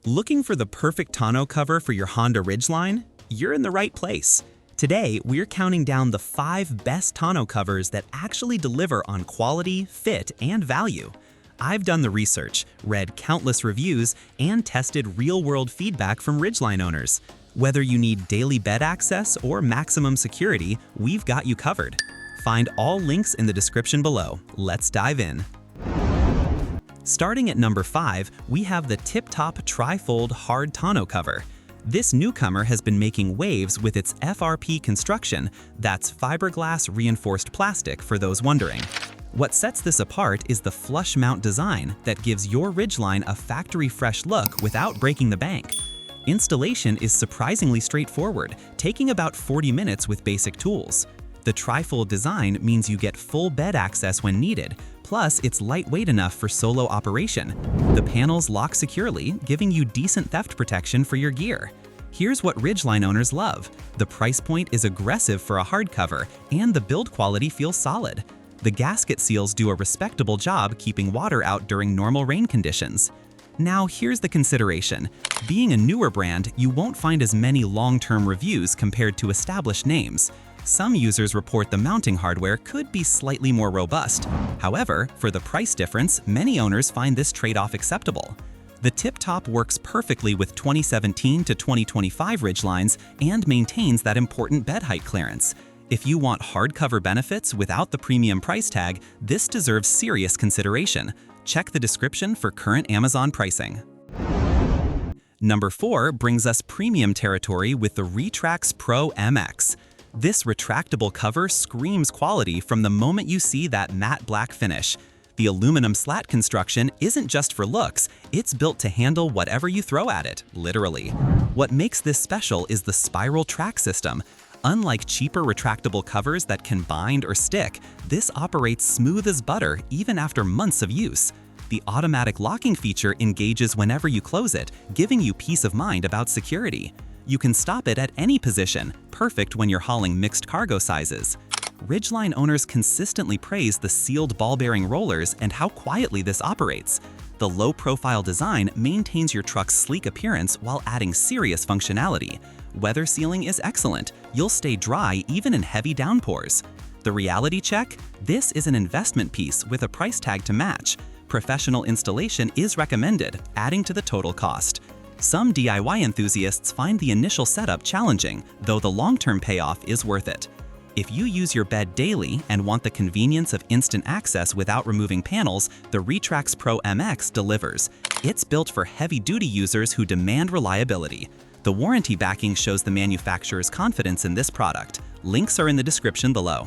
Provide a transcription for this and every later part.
Looking for the perfect tonneau cover for your Honda Ridgeline? You're in the right place. Today, we're counting down the 5 best tonneau covers that actually deliver on quality, fit, and value. I've done the research, read countless reviews, and tested real-world feedback from Ridgeline owners. Whether you need daily bed access or maximum security, we've got you covered. Find all links in the description below. Let's dive in. Starting at number 5, we have the TIPTOP Tri-Fold Hard Tonneau Cover. This newcomer has been making waves with its FRP construction, that's fiberglass reinforced plastic for those wondering. What sets this apart is the flush mount design that gives your Ridgeline a factory fresh look without breaking the bank. Installation is surprisingly straightforward, taking about 40 minutes with basic tools. The tri-fold design means you get full bed access when needed, plus it's lightweight enough for solo operation. The panels lock securely, giving you decent theft protection for your gear. Here's what Ridgeline owners love. The price point is aggressive for a hardcover, and the build quality feels solid. The gasket seals do a respectable job keeping water out during normal rain conditions. Now here's the consideration. Being a newer brand, you won't find as many long-term reviews compared to established names. Some users report the mounting hardware could be slightly more robust. However, for the price difference, many owners find this trade-off acceptable. The TIPTOP works perfectly with 2017 to 2025 Ridgelines and maintains that important bed height clearance. If you want hardcover benefits without the premium price tag, this deserves serious consideration. Check the description for current Amazon pricing. Number 4 brings us premium territory with the RetraxPRO MX. This retractable cover screams quality from the moment you see that matte black finish. The aluminum slat construction isn't just for looks, it's built to handle whatever you throw at it, literally. What makes this special is the spiral track system. Unlike cheaper retractable covers that can bind or stick, this operates smooth as butter even after months of use. The automatic locking feature engages whenever you close it, giving you peace of mind about security. You can stop it at any position, perfect when you're hauling mixed cargo sizes. Ridgeline owners consistently praise the sealed ball-bearing rollers and how quietly this operates. The low-profile design maintains your truck's sleek appearance while adding serious functionality. Weather sealing is excellent. You'll stay dry even in heavy downpours. The reality check? This is an investment piece with a price tag to match. Professional installation is recommended, adding to the total cost. Some DIY enthusiasts find the initial setup challenging, though the long-term payoff is worth it. If you use your bed daily and want the convenience of instant access without removing panels, the RetraxPRO MX delivers. It's built for heavy-duty users who demand reliability. The warranty backing shows the manufacturer's confidence in this product. Links are in the description below.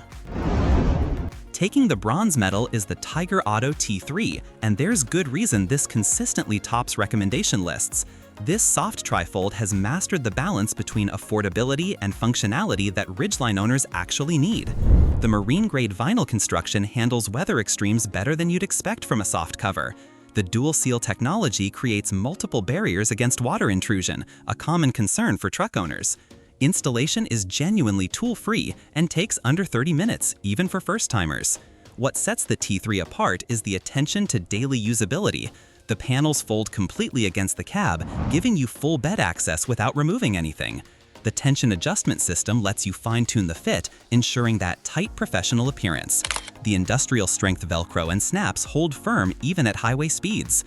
Taking the bronze medal is the Tyger Auto T3, and there's good reason this consistently tops recommendation lists. This soft trifold has mastered the balance between affordability and functionality that Ridgeline owners actually need. The marine-grade vinyl construction handles weather extremes better than you'd expect from a soft cover. The dual-seal technology creates multiple barriers against water intrusion, a common concern for truck owners. Installation is genuinely tool-free and takes under 30 minutes, even for first-timers. What sets the T3 apart is the attention to daily usability. The panels fold completely against the cab, giving you full bed access without removing anything. The tension adjustment system lets you fine-tune the fit, ensuring that tight professional appearance. The industrial-strength Velcro and snaps hold firm even at highway speeds.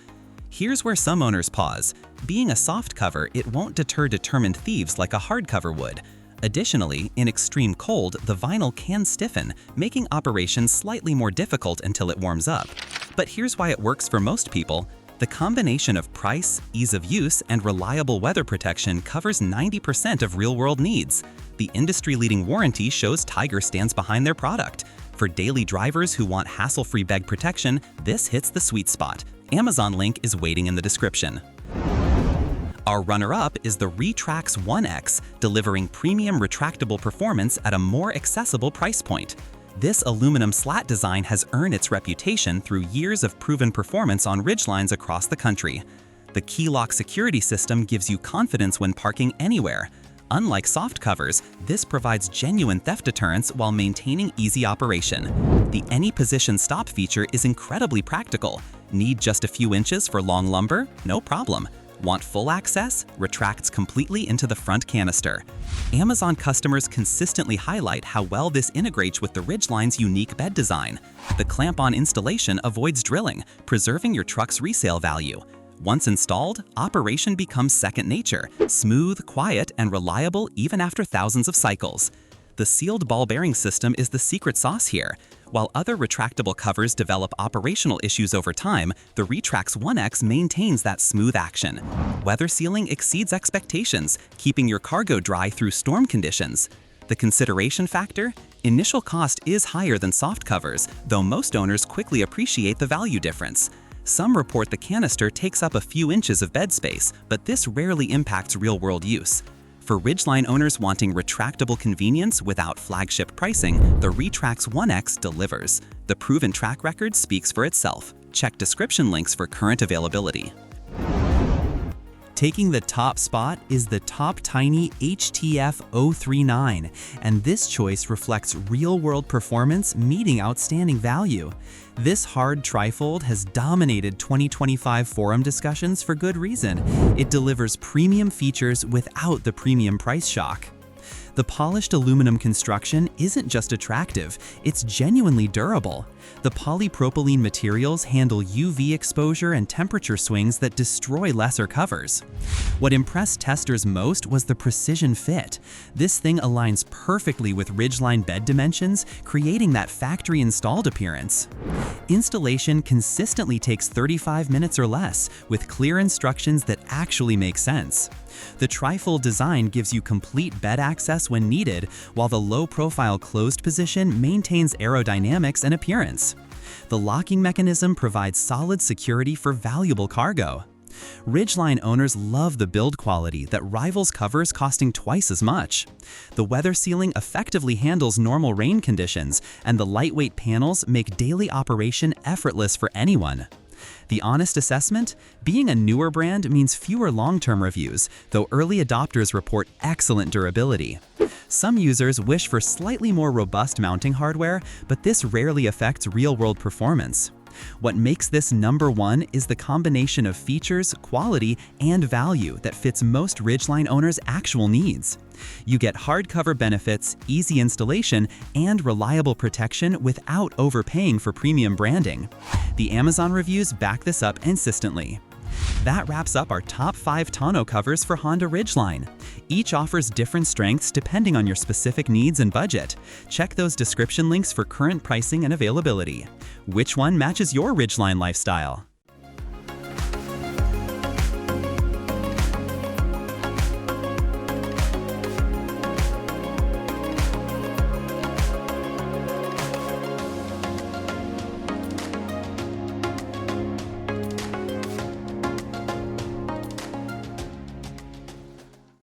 Here's where some owners pause. Being a soft cover, it won't deter determined thieves like a hardcover would. Additionally, in extreme cold, the vinyl can stiffen, making operation slightly more difficult until it warms up. But here's why it works for most people. The combination of price, ease of use, and reliable weather protection covers 90% of real-world needs. The industry-leading warranty shows Tyger stands behind their product. For daily drivers who want hassle-free bed protection, this hits the sweet spot. Amazon link is waiting in the description. Our runner-up is the RetraxONE, delivering premium retractable performance at a more accessible price point. This aluminum slat design has earned its reputation through years of proven performance on Ridgelines across the country. The key lock security system gives you confidence when parking anywhere. Unlike soft covers, this provides genuine theft deterrence while maintaining easy operation. The Any Position Stop feature is incredibly practical. Need just a few inches for long lumber? No problem. Want full access? Retracts completely into the front canister. Amazon customers consistently highlight how well this integrates with the Ridgeline's unique bed design. The clamp-on installation avoids drilling, preserving your truck's resale value. Once installed, operation becomes second nature, smooth, quiet, and reliable even after thousands of cycles. The sealed ball bearing system is the secret sauce here. While other retractable covers develop operational issues over time, the RetraxONE maintains that smooth action. Weather sealing exceeds expectations, keeping your cargo dry through storm conditions. The consideration factor? Initial cost is higher than soft covers, though most owners quickly appreciate the value difference. Some report the canister takes up a few inches of bed space, but this rarely impacts real-world use. For Ridgeline owners wanting retractable convenience without flagship pricing, the RetraxONE delivers. The proven track record speaks for itself. Check description links for current availability. Taking the top spot is the Toptiny HTF039, and this choice reflects real-world performance meeting outstanding value. This hard trifold has dominated 2025 forum discussions for good reason. It delivers premium features without the premium price shock. The polished aluminum construction isn't just attractive, it's genuinely durable. The polypropylene materials handle UV exposure and temperature swings that destroy lesser covers. What impressed testers most was the precision fit. This thing aligns perfectly with Ridgeline bed dimensions, creating that factory-installed appearance. Installation consistently takes 35 minutes or less, with clear instructions that actually make sense. The trifold design gives you complete bed access when needed, while the low-profile closed position maintains aerodynamics and appearance. The locking mechanism provides solid security for valuable cargo. Ridgeline owners love the build quality that rivals covers costing twice as much. The weather sealing effectively handles normal rain conditions, and the lightweight panels make daily operation effortless for anyone. The honest assessment? Being a newer brand means fewer long-term reviews, though early adopters report excellent durability. Some users wish for slightly more robust mounting hardware, but this rarely affects real-world performance. What makes this #1 is the combination of features, quality, and value that fits most Ridgeline owners' actual needs. You get hardcover benefits, easy installation, and reliable protection without overpaying for premium branding. The Amazon reviews back this up insistently. That wraps up our top 5 tonneau covers for Honda Ridgeline. Each offers different strengths depending on your specific needs and budget. Check those description links for current pricing and availability. Which one matches your Ridgeline lifestyle?